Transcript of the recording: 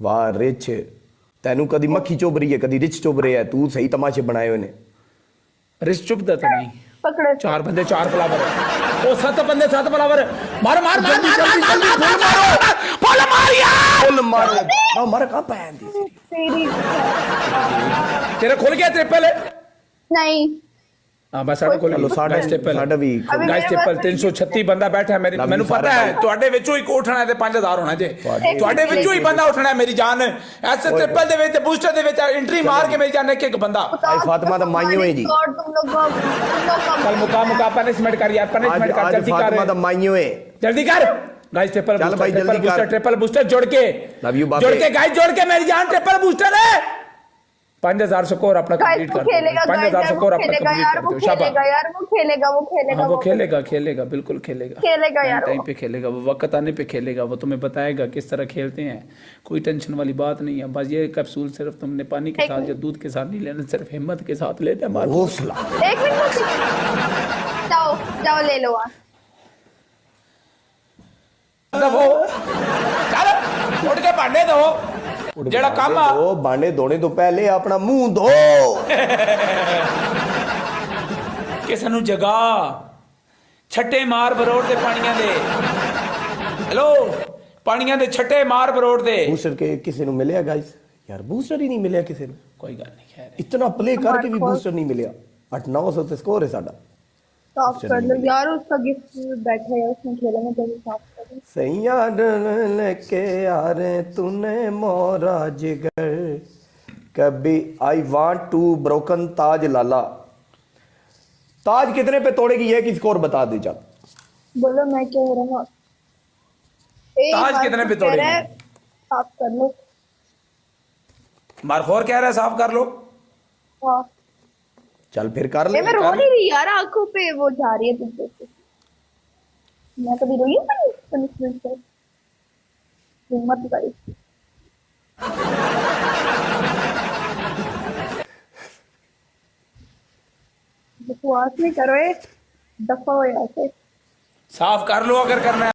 वाह रिच तेनू कदी मक्खी चुभ रही है कदी रिच चुभ रही है तू सही तमाशे बनाए हुए ने रिच चुभदा तो नहीं पकड़े चार बंदे चार फ्लावर ओ सत बंदे सत फ्लावर मार मार मार जल्दी, मार जल्दी, मार जल्दी, मार फुल मार फुल मार यार फुल मारो हमारा कहाँ पैन दी तेरी तेरा खुल गया ट्रिपल नहीं हां बस साडे कोल चलो साढ़े ट्रिपल साढ़े भी अभी गाइस मेरे ट्रिपल पास 336 ਬੰਦਾ ਬੈਠਾ ਹੈ ਮੇਰੀ ਮੈਨੂੰ ਪਤਾ ਹੈ ਤੁਹਾਡੇ ਵਿੱਚੋਂ ਹੀ ਉਠਣਾ ਹੈ ਤੇ 5000 ਹੋਣਾ ਜੇ ਤੁਹਾਡੇ ਵਿੱਚੋਂ ਹੀ ਬੰਦਾ ਉਠਣਾ ਹੈ ਮੇਰੀ ਜਾਨ ਐਸੇ ਟ੍ਰਿਪਲ ਦੇ ਵਿੱਚ ਬੂਸਟਰ ਦੇ ਵਿੱਚ ਐਂਟਰੀ ਮਾਰ ਕੇ ਮੇਰੀ ਜਾਨ ਇੱਕ ਬੰਦਾ भाई फातिमा तो माइयों है जी गॉड तुम लोग का चल मुका पनिशमेंट कर यार पनिशमेंट कर आज जल्दी कर फातिमा तो माइयों है जल्दी कर गाइस ट्रिपल चल भाई, जल्दी कर। ट्रिपल बूस्टर जोड़ के Love you, बाबे। जोड़ के गाइस जोड़ के मेरी जान ट्रिपल बूस्टर है 5000 स्कोर अपना कंप्लीट कर खेलेगा 5000 स्कोर अपना खेलेगा यार कंप्लीट वो कर दो शाबाश खेलेगा यार वो खेलेगा वो खेलेगा हाँ वो खेलेगा खेलेगा बिल्कुल खेलेगा खेलेगा यार टाइम वो। पे खेलेगा वो वक्त आने पे खेलेगा वो तुम्हें बताएगा किस तरह खेलते हैं कोई टेंशन वाली बात नहीं है बस ये कैप्सूल सिर्फ तुमने पानी के साथ या दूध के साथ नहीं लेना सिर्फ हिम्मत के साथ लेते हैं हमारा हौसला एक मिनट जाओ जाओ ले लो वहाँ दफो चल उठ के भांडे दो जेड़ा काम आ दो बांडे धोने तो पहले अपना मुंह धो ਕਿਸੇ ਨੂੰ ਜਗਾ ਛੱਟੇ ਮਾਰ ਬਰੋੜ ਦੇ ਪਾਣੀਆਂ ਦੇ ਹੈਲੋ ਪਾਣੀਆਂ ਦੇ ਛੱਟੇ ਮਾਰ ਬਰੋੜ ਦੇ बूस्टर के किसी ने मिले गाइस यार बूस्टर ही नहीं मिले किसी ने ਕੋਈ ਗੱਲ ਨਹੀਂ ਖੈਰ इतना प्ले करके भी बूस्टर नहीं मिले 8-900 ਤੇ स्कोर है साडा साफ कर लो यार उसका गिफ्ट बैठा है उसमें खेलेंगे जब साफ कर लो सैया लेके आ रहे तूने मोरा जिगर कभी आई वांट टू ब्रोकन ताज लाला ताज कितने पे तोड़ेगी ये की स्कोर बता दे चल बोलो मैं क्या हो रहा हूँ ताज कितने पे तोड़ेगी? साफ कर लो मारखोर कह रहा है साफ कर लो हाँ चल फिर कर ले मैं रो नहीं रही यार आंखों पे वो जा रही है तुझसे मैं कभी रोई हूँ पनिशमेंट से हिम्मत करी बकवास नहीं करो ये दफा हो यहाँ से साफ कर लो अगर करना है